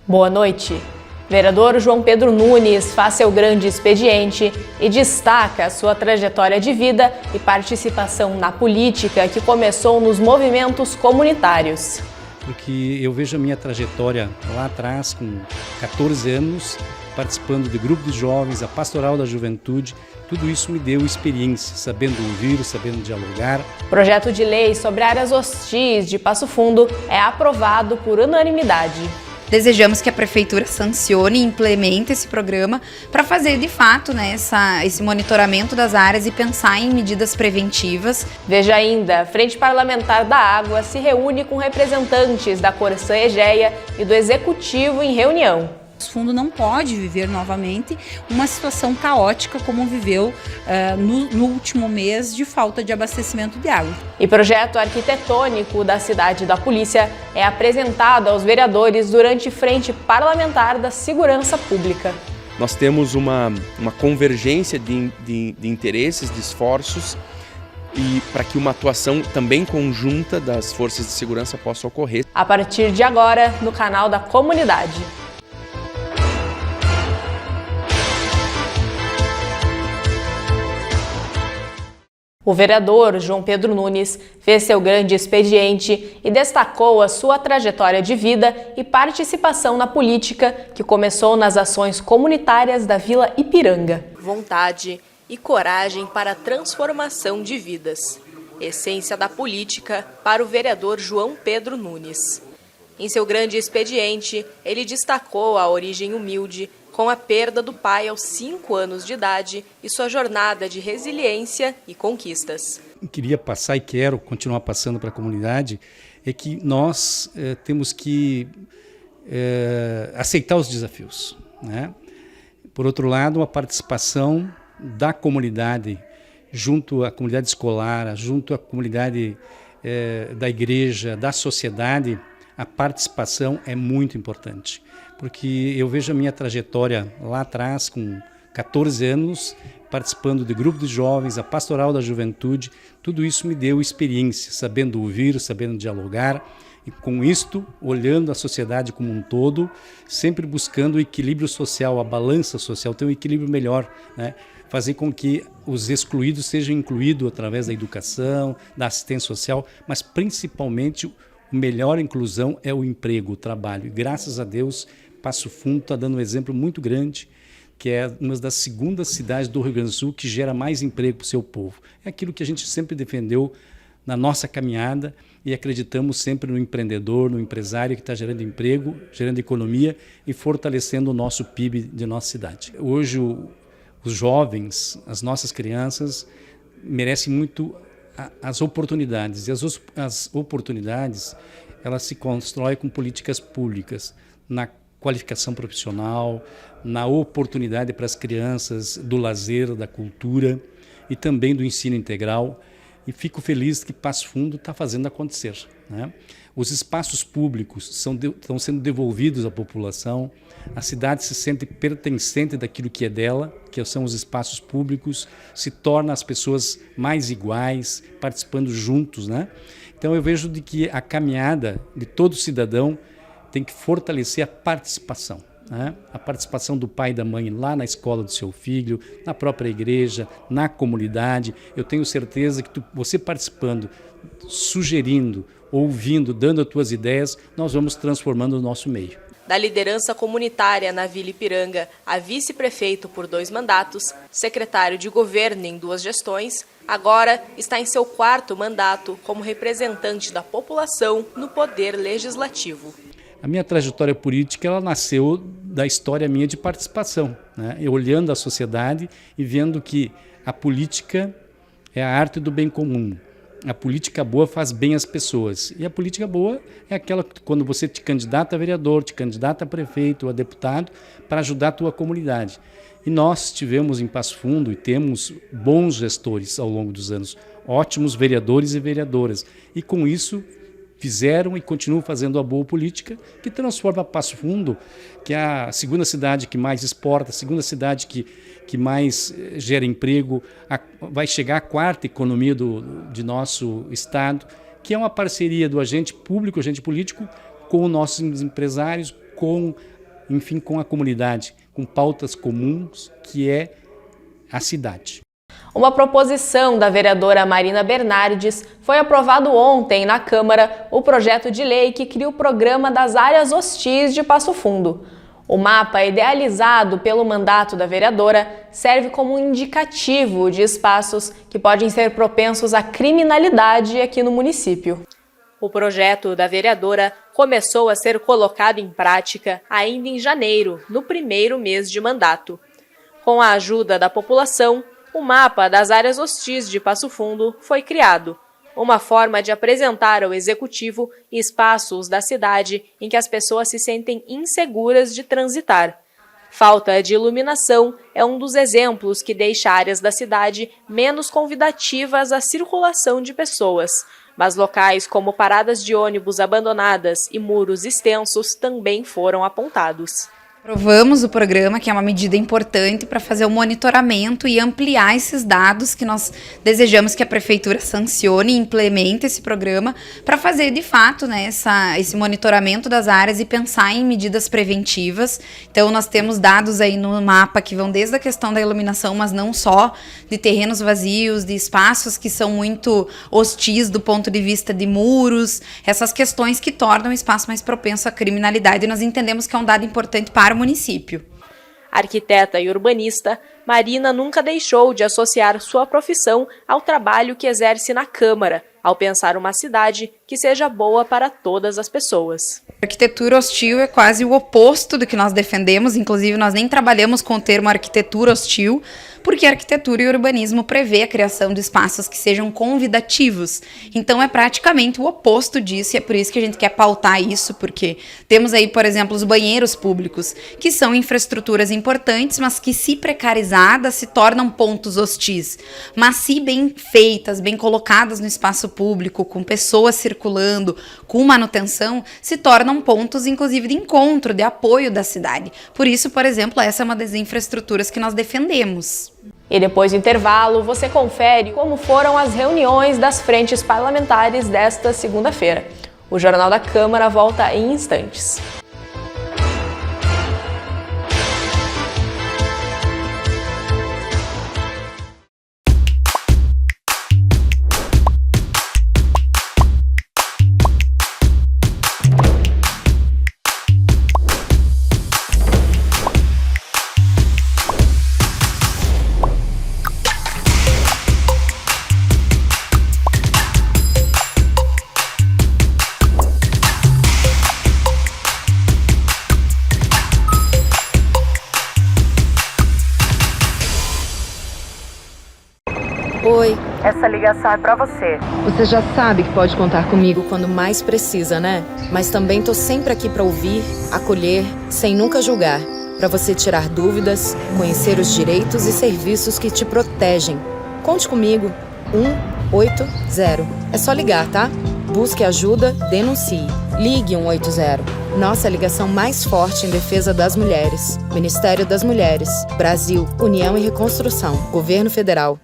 Boa noite. Vereador João Pedro Nunes faz seu grande expediente e destaca sua trajetória de vida e participação na política que começou nos movimentos comunitários. Porque eu vejo a minha trajetória lá atrás, com 14 anos, participando de grupo de jovens, a pastoral da juventude, tudo isso me deu experiência, sabendo ouvir, sabendo dialogar. O projeto de lei sobre áreas hostis de Passo Fundo é aprovado por unanimidade. Desejamos que a Prefeitura sancione e implemente esse programa para fazer, de fato, esse monitoramento das áreas e pensar em medidas preventivas. Veja ainda, a Frente Parlamentar da Água se reúne com representantes da Corsã Egeia e do Executivo em reunião. O fundo não pode viver novamente uma situação caótica como viveu no último mês de falta de abastecimento de água. E projeto arquitetônico da cidade da polícia é apresentado aos vereadores durante Frente Parlamentar da Segurança Pública. Nós temos uma convergência de interesses, de esforços, e para que uma atuação também conjunta das forças de segurança possa ocorrer. A partir de agora, no canal da comunidade. O vereador João Pedro Nunes fez seu grande expediente e destacou a sua trajetória de vida e participação na política, que começou nas ações comunitárias da Vila Ipiranga. Vontade e coragem para a transformação de vidas. Essência da política para o vereador João Pedro Nunes. Em seu grande expediente, ele destacou a origem humilde, com a perda do pai aos 5 anos de idade e sua jornada de resiliência e conquistas. Queria passar e quero continuar passando para a comunidade, é que nós temos que aceitar os desafios, né? Por outro lado, a participação da comunidade, junto à comunidade escolar, junto à comunidade da igreja, da sociedade, a participação é muito importante. Porque eu vejo a minha trajetória lá atrás, com 14 anos, participando de grupo de jovens, a pastoral da juventude, tudo isso me deu experiência, sabendo ouvir, sabendo dialogar, e com isto, olhando a sociedade como um todo, sempre buscando o equilíbrio social, a balança social, ter um equilíbrio melhor, né? Fazer com que os excluídos sejam incluídos através da educação, da assistência social, mas principalmente a melhor inclusão é o emprego, o trabalho. E graças a Deus, Passo Fundo está dando um exemplo muito grande, que é uma das segundas cidades do Rio Grande do Sul que gera mais emprego para o seu povo. É aquilo que a gente sempre defendeu na nossa caminhada e acreditamos sempre no empreendedor, no empresário que está gerando emprego, gerando economia e fortalecendo o nosso PIB de nossa cidade. Hoje, os jovens, as nossas crianças, merecem muito as oportunidades. E as oportunidades, elas se constroem com políticas públicas, na qualificação profissional, na oportunidade para as crianças do lazer, da cultura e também do ensino integral. E fico feliz que Passo Fundo está fazendo acontecer, né? Os espaços públicos estão sendo devolvidos à população, a cidade se sente pertencente daquilo que é dela, que são os espaços públicos, se torna as pessoas mais iguais, participando juntos, né? Então eu vejo de que a caminhada de todo cidadão tem que fortalecer a participação, né? A participação do pai e da mãe lá na escola do seu filho, na própria igreja, na comunidade. Eu tenho certeza que você participando, sugerindo, ouvindo, dando as tuas ideias, nós vamos transformando o nosso meio. Da liderança comunitária na Vila Ipiranga a vice-prefeito por 2 mandatos, secretário de governo em 2 gestões, agora está em seu 4º mandato como representante da população no poder legislativo. A minha trajetória política ela nasceu da história minha de participação, né? Eu olhando a sociedade e vendo que a política é a arte do bem comum. A política boa faz bem às pessoas. E a política boa é aquela que quando você te candidata a vereador, te candidata a prefeito, a deputado, para ajudar a tua comunidade. E nós tivemos em Passo Fundo e temos bons gestores ao longo dos anos, ótimos vereadores e vereadoras. E com isso fizeram e continuam fazendo a boa política que transforma Passo Fundo, que é a segunda cidade que mais exporta, a segunda cidade que mais gera emprego, vai chegar à 4ª economia de nosso estado, que é uma parceria do agente público, agente político, com os nossos empresários, com enfim, com a comunidade, com pautas comuns, que é a cidade. Uma proposição da vereadora Marina Bernardes foi aprovado ontem na Câmara o projeto de lei que cria o programa das áreas hostis de Passo Fundo. O mapa, idealizado pelo mandato da vereadora, serve como um indicativo de espaços que podem ser propensos à criminalidade aqui no município. O projeto da vereadora começou a ser colocado em prática ainda em janeiro, no primeiro mês de mandato. Com a ajuda da população, o mapa das áreas hostis de Passo Fundo foi criado, uma forma de apresentar ao executivo espaços da cidade em que as pessoas se sentem inseguras de transitar. Falta de iluminação é um dos exemplos que deixa áreas da cidade menos convidativas à circulação de pessoas, mas locais como paradas de ônibus abandonadas e muros extensos também foram apontados. Aprovamos o programa, que é uma medida importante para fazer o monitoramento e ampliar esses dados que nós desejamos que a Prefeitura sancione e implemente esse programa para fazer, de fato, né, esse monitoramento das áreas e pensar em medidas preventivas. Então, nós temos dados aí no mapa que vão desde a questão da iluminação, mas não só, de terrenos vazios, de espaços que são muito hostis do ponto de vista de muros, essas questões que tornam o espaço mais propenso à criminalidade. E nós entendemos que é um dado importante para o município. Arquiteta e urbanista, Marina nunca deixou de associar sua profissão ao trabalho que exerce na Câmara, ao pensar uma cidade que seja boa para todas as pessoas. Arquitetura hostil é quase o oposto do que nós defendemos, inclusive nós nem trabalhamos com o termo arquitetura hostil, porque arquitetura e urbanismo prevê a criação de espaços que sejam convidativos. Então é praticamente o oposto disso, e é por isso que a gente quer pautar isso, porque temos aí, por exemplo, os banheiros públicos, que são infraestruturas importantes, mas que, se precarizadas, se tornam pontos hostis. Mas se bem feitas, bem colocadas no espaço público, com pessoas circulando, com manutenção, se tornam pontos, inclusive, de encontro, de apoio da cidade. Por isso, por exemplo, essa é uma das infraestruturas que nós defendemos. E depois do intervalo, você confere como foram as reuniões das frentes parlamentares desta segunda-feira. O Jornal da Câmara volta em instantes. Oi, essa ligação é pra você. você já sabe que pode contar comigo quando mais precisa, né? Mas também tô sempre aqui pra ouvir, acolher, sem nunca julgar. Pra você tirar dúvidas, conhecer os direitos e serviços que te protegem. Conte comigo. 180. É só ligar, tá? Busque ajuda, denuncie. Ligue 180. Nossa ligação mais forte em defesa das mulheres. Ministério das Mulheres. Brasil, União e Reconstrução. Governo Federal.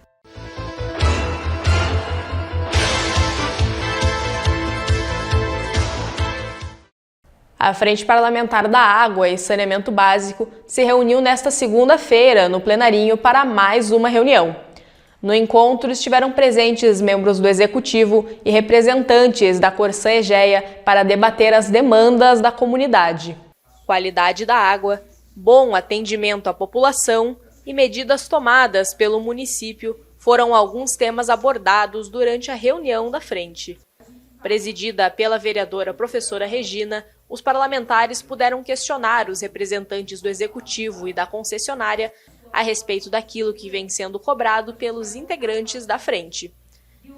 A Frente Parlamentar da Água e Saneamento Básico se reuniu nesta segunda-feira no plenarinho para mais uma reunião. No encontro estiveram presentes membros do Executivo e representantes da Corsã Egeia para debater as demandas da comunidade. Qualidade da água, bom atendimento à população e medidas tomadas pelo município foram alguns temas abordados durante a reunião da frente. Presidida pela vereadora professora Regina, os parlamentares puderam questionar os representantes do Executivo e da concessionária a respeito daquilo que vem sendo cobrado pelos integrantes da frente.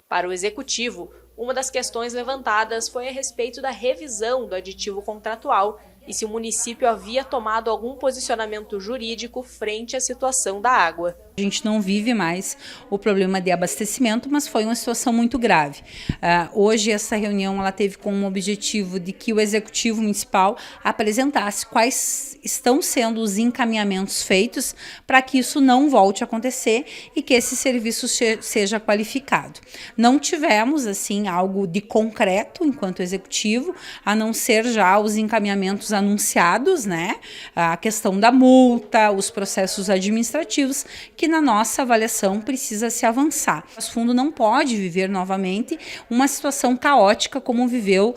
Para o Executivo, uma das questões levantadas foi a respeito da revisão do aditivo contratual e se o município havia tomado algum posicionamento jurídico frente à situação da água. A gente não vive mais o problema de abastecimento, mas foi uma situação muito grave. Hoje, essa reunião ela teve como objetivo de que o Executivo Municipal apresentasse quais estão sendo os encaminhamentos feitos para que isso não volte a acontecer e que esse serviço seja qualificado. Não tivemos, assim, algo de concreto enquanto Executivo, a não ser já os encaminhamentos anunciados, né? A questão da multa, os processos administrativos, que na nossa avaliação precisa se avançar. O Passo Fundo não pode viver novamente uma situação caótica como viveu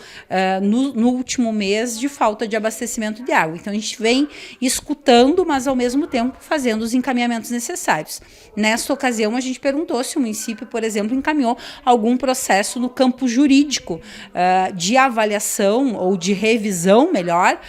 no último mês de falta de abastecimento de água. Então a gente vem escutando, mas ao mesmo tempo fazendo os encaminhamentos necessários. Nesta ocasião a gente perguntou se o município, por exemplo, encaminhou algum processo no campo jurídico de avaliação ou de revisão, melhor,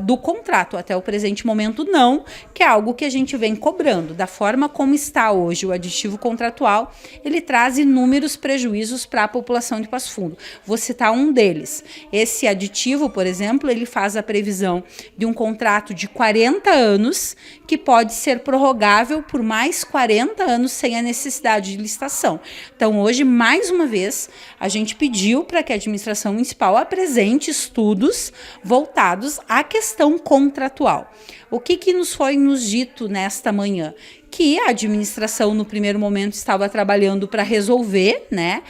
do contrato. Até o presente momento não, que é algo que a gente vem cobrando. Da forma como está hoje o aditivo contratual, ele traz inúmeros prejuízos para a população de Passo Fundo. Vou citar um deles. Esse aditivo, por exemplo, ele faz a previsão de um contrato de 40 anos que pode ser prorrogável por mais 40 anos sem a necessidade de licitação. Então, hoje, mais uma vez, a gente pediu para que a administração municipal apresente estudos voltados à questão contratual. O que nos foi dito nesta manhã? Que a administração, no primeiro momento, estava trabalhando para resolver, né,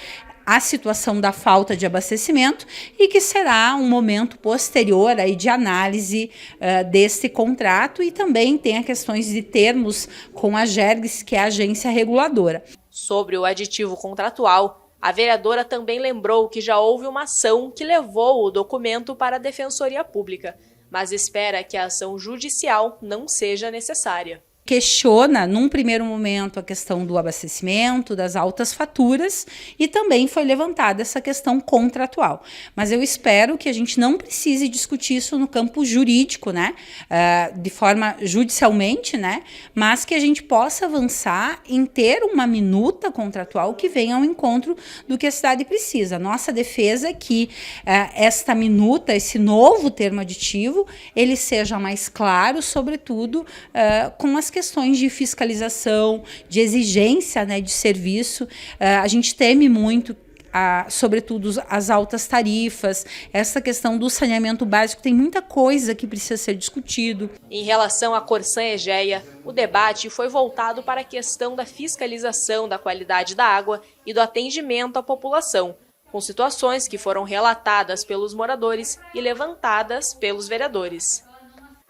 a situação da falta de abastecimento e que será um momento posterior aí de análise deste contrato, e também tem as questões de termos com a GERGS, que é a agência reguladora. Sobre o aditivo contratual, a vereadora também lembrou que já houve uma ação que levou o documento para a Defensoria Pública, mas espera que a ação judicial não seja necessária. Questiona, num primeiro momento, a questão do abastecimento, das altas faturas, e também foi levantada essa questão contratual. Mas eu espero que a gente não precise discutir isso no campo jurídico, né? De forma judicialmente, né? Mas que a gente possa avançar em ter uma minuta contratual que venha ao encontro do que a cidade precisa. Nossa defesa é que esta minuta, esse novo termo aditivo, ele seja mais claro, sobretudo com as questões de fiscalização, de exigência, né, de serviço. A gente teme muito, sobretudo, as altas tarifas, essa questão do saneamento básico, tem muita coisa que precisa ser discutido. Em relação à Corsã Egeia, o debate foi voltado para a questão da fiscalização da qualidade da água e do atendimento à população, com situações que foram relatadas pelos moradores e levantadas pelos vereadores.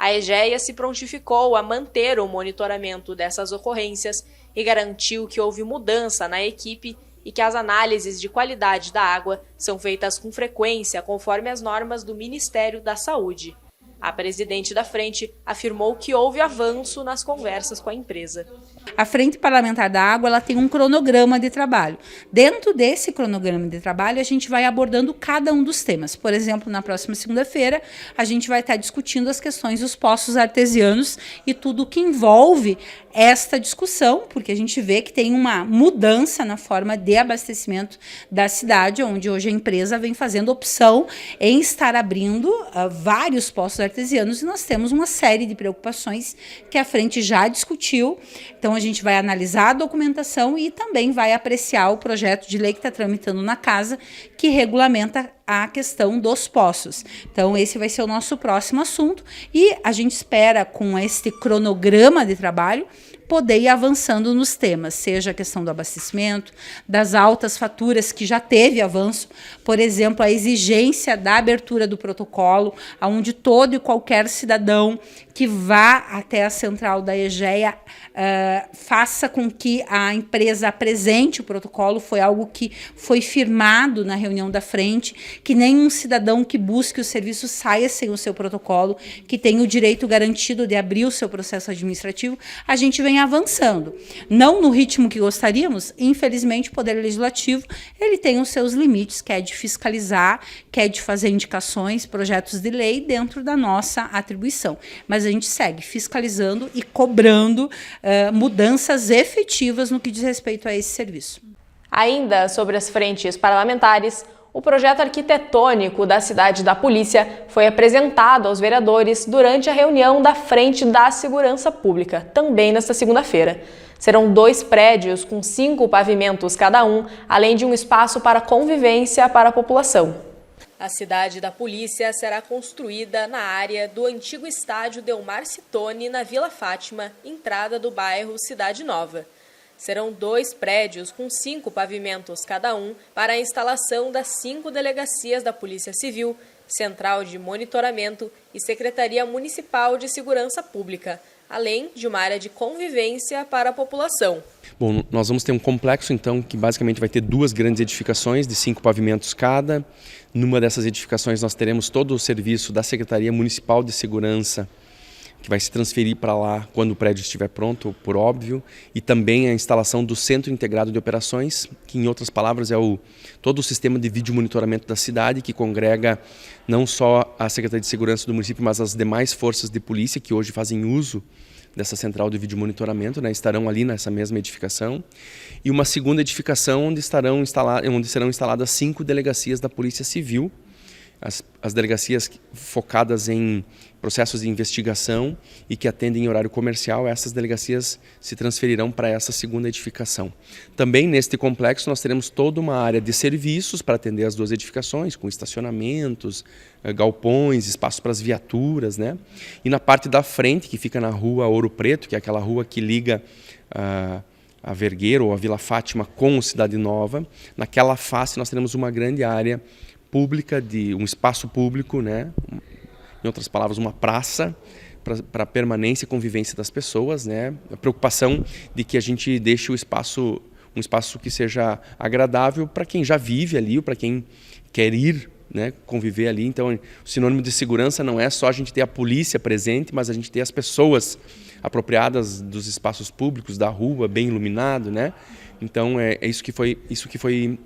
A Egeia se prontificou a manter o monitoramento dessas ocorrências e garantiu que houve mudança na equipe e que as análises de qualidade da água são feitas com frequência conforme as normas do Ministério da Saúde. A presidente da frente afirmou que houve avanço nas conversas com a empresa. A Frente Parlamentar da Água, ela tem um cronograma de trabalho. Dentro desse cronograma de trabalho, a gente vai abordando cada um dos temas. Por exemplo, na próxima segunda-feira, a gente vai estar discutindo as questões dos poços artesianos e tudo o que envolve esta discussão, porque a gente vê que tem uma mudança na forma de abastecimento da cidade, onde hoje a empresa vem fazendo opção em estar abrindo vários poços artesianos, e nós temos uma série de preocupações que a frente já discutiu. Então a gente vai analisar a documentação e também vai apreciar o projeto de lei que está tramitando na casa, que regulamenta a questão dos poços. Então esse vai ser o nosso próximo assunto, e a gente espera, com este cronograma de trabalho, poder ir avançando nos temas, seja a questão do abastecimento, das altas faturas, que já teve avanço, por exemplo, a exigência da abertura do protocolo, onde todo e qualquer cidadão que vá até a central da Egeia faça com que a empresa apresente o protocolo. Foi algo que foi firmado na reunião da frente, que nenhum cidadão que busque o serviço saia sem o seu protocolo, que tem o direito garantido de abrir o seu processo administrativo. A gente vem avançando, não no ritmo que gostaríamos. Infelizmente, o Poder Legislativo, ele tem os seus limites, que é de fiscalizar, que é de fazer indicações, projetos de lei dentro da nossa atribuição. Mas a gente segue fiscalizando e cobrando mudanças efetivas no que diz respeito a esse serviço. Ainda sobre as frentes parlamentares, o projeto arquitetônico da cidade da polícia foi apresentado aos vereadores durante a reunião da Frente da Segurança Pública, também nesta segunda-feira. Serão 2 prédios com 5 pavimentos cada um, além de um espaço para convivência para a população. A cidade da polícia será construída na área do antigo estádio Delmar Cittoni, na Vila Fátima, entrada do bairro Cidade Nova. Serão 2 prédios com 5 pavimentos cada um para a instalação das 5 delegacias da Polícia Civil, Central de Monitoramento e Secretaria Municipal de Segurança Pública, além de uma área de convivência para a população. Bom, nós vamos ter um complexo, então, que basicamente vai ter 2 grandes edificações de 5 pavimentos cada. Numa dessas edificações nós teremos todo o serviço da Secretaria Municipal de Segurança, que vai se transferir para lá quando o prédio estiver pronto, por óbvio, e também a instalação do Centro Integrado de Operações, que em outras palavras é todo o sistema de vídeo monitoramento da cidade, que congrega não só a Secretaria de Segurança do município, mas as demais forças de polícia que hoje fazem uso dessa central de vídeo monitoramento, né, estarão ali nessa mesma edificação, e uma segunda edificação onde serão instaladas 5 delegacias da Polícia Civil, as delegacias focadas em processos de investigação e que atendem em horário comercial. Essas delegacias se transferirão para essa segunda edificação. Também neste complexo nós teremos toda uma área de serviços para atender as 2 edificações, com estacionamentos, galpões, espaços para as viaturas, né? E na parte da frente, que fica na rua Ouro Preto, que é aquela rua que liga a Vergueiro ou a Vila Fátima com o Cidade Nova, naquela face nós teremos uma grande área pública, de um espaço público, né? Em outras palavras, uma praça para a permanência e convivência das pessoas, né? A preocupação de que a gente deixe um espaço que seja agradável para quem já vive ali ou para quem quer ir, né, conviver ali. Então, o sinônimo de segurança não é só a gente ter a polícia presente, mas a gente ter as pessoas apropriadas dos espaços públicos, da rua, bem iluminado, né? Então, é isso que foi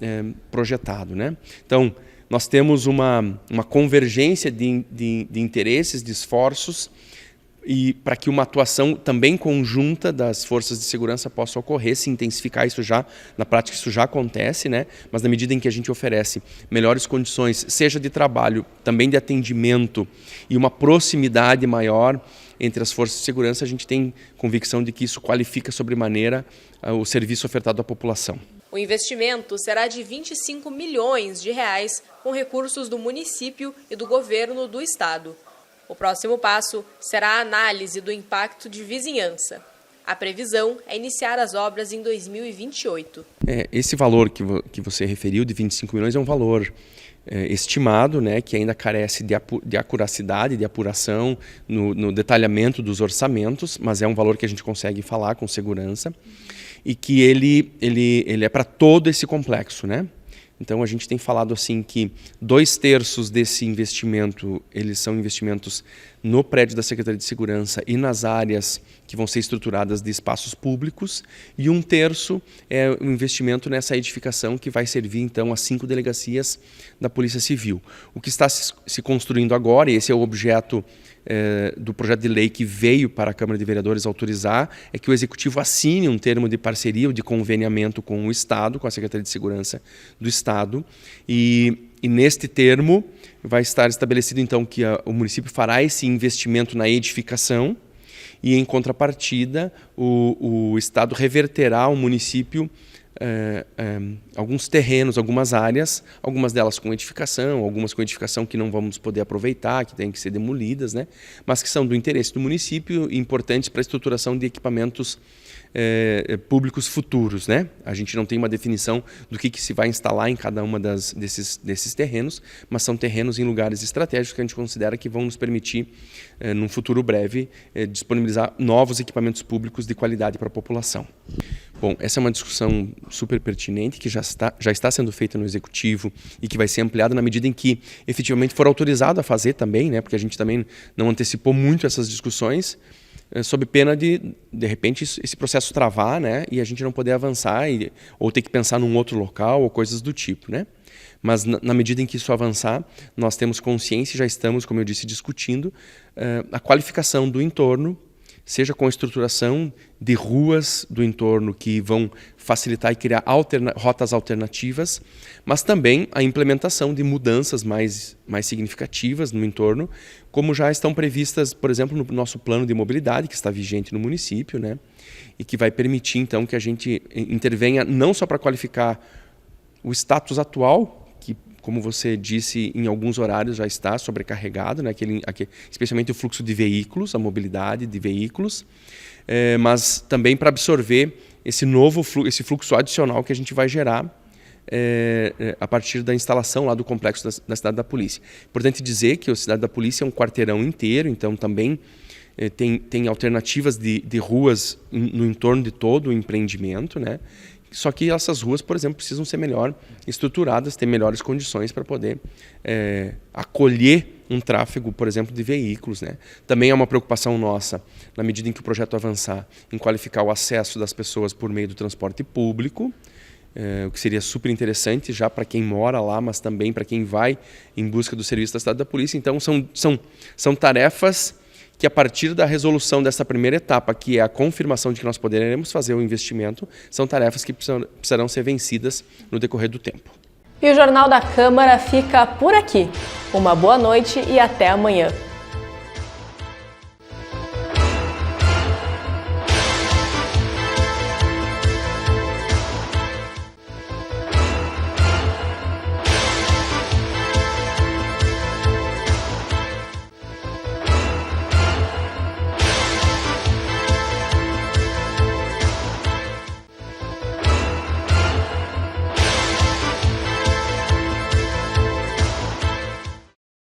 projetado, né? Então, nós temos uma convergência de interesses, de esforços, e para que uma atuação também conjunta das forças de segurança possa ocorrer, se intensificar isso já, na prática isso já acontece, né? Mas na medida em que a gente oferece melhores condições, seja de trabalho, também de atendimento e uma proximidade maior entre as forças de segurança, a gente tem convicção de que isso qualifica sobremaneira o serviço ofertado à população. O investimento será de 25 milhões de reais com recursos do município e do governo do estado. O próximo passo será a análise do impacto de vizinhança. A previsão é iniciar as obras em 2028. Esse valor que você referiu, de 25 milhões, é um valor estimado, né, que ainda carece de acuracidade, de apuração no detalhamento dos orçamentos, mas é um valor que a gente consegue falar com segurança e que ele é para todo esse complexo, né? Então a gente tem falado assim que 2/3 desse investimento, eles são investimentos no prédio da Secretaria de Segurança e nas áreas que vão ser estruturadas de espaços públicos, e 1/3 é o investimento nessa edificação que vai servir então as 5 delegacias da Polícia Civil. O que está se construindo agora, e esse é o objeto do projeto de lei que veio para a Câmara de Vereadores autorizar, é que o Executivo assine um termo de parceria ou de conveniamento com o Estado, com a Secretaria de Segurança do Estado, e neste termo vai estar estabelecido então que o município fará esse investimento na edificação e, em contrapartida, o Estado reverterá ao município alguns terrenos, algumas áreas, algumas delas com edificação, algumas com edificação que não vamos poder aproveitar, que têm que ser demolidas, né? Mas que são do interesse do município e importantes para a estruturação de equipamentos públicos futuros, né? A gente não tem uma definição do que se vai instalar em cada uma desses terrenos, mas são terrenos em lugares estratégicos que a gente considera que vão nos permitir, num futuro breve, disponibilizar novos equipamentos públicos de qualidade para a população. Bom, essa é uma discussão super pertinente que já está sendo feita no Executivo e que vai ser ampliada na medida em que efetivamente for autorizado a fazer também, né? Porque a gente também não antecipou muito essas discussões, sob pena de repente, esse processo travar, né? E a gente não poder avançar ou ter que pensar num outro local ou coisas do tipo, né? Mas na medida em que isso avançar, nós temos consciência e já estamos, como eu disse, discutindo a qualificação do entorno, seja com a estruturação de ruas do entorno que vão facilitar e criar rotas alternativas, mas também a implementação de mudanças mais significativas no entorno, como já estão previstas, por exemplo, no nosso plano de mobilidade, que está vigente no município, né? E que vai permitir, então, que a gente intervenha não só para qualificar o status atual, que, como você disse, em alguns horários já está sobrecarregado, né? Especialmente o fluxo de veículos, a mobilidade de veículos, mas também para absorver esse fluxo adicional que a gente vai gerar a partir da instalação lá do complexo da Cidade da Polícia. Importante dizer que a Cidade da Polícia é um quarteirão inteiro, então também tem alternativas de ruas no entorno de todo o empreendimento, né? Só que essas ruas, por exemplo, precisam ser melhor estruturadas, ter melhores condições para poder acolher um tráfego, por exemplo, de veículos, né? Também é uma preocupação nossa, na medida em que o projeto avançar, em qualificar o acesso das pessoas por meio do transporte público, o que seria super interessante já para quem mora lá, mas também para quem vai em busca do serviço da Cidade da Polícia. Então, são tarefas que, a partir da resolução dessa primeira etapa, que é a confirmação de que nós poderemos fazer o investimento, são tarefas que precisarão ser vencidas no decorrer do tempo. E o Jornal da Câmara fica por aqui. Uma boa noite e até amanhã.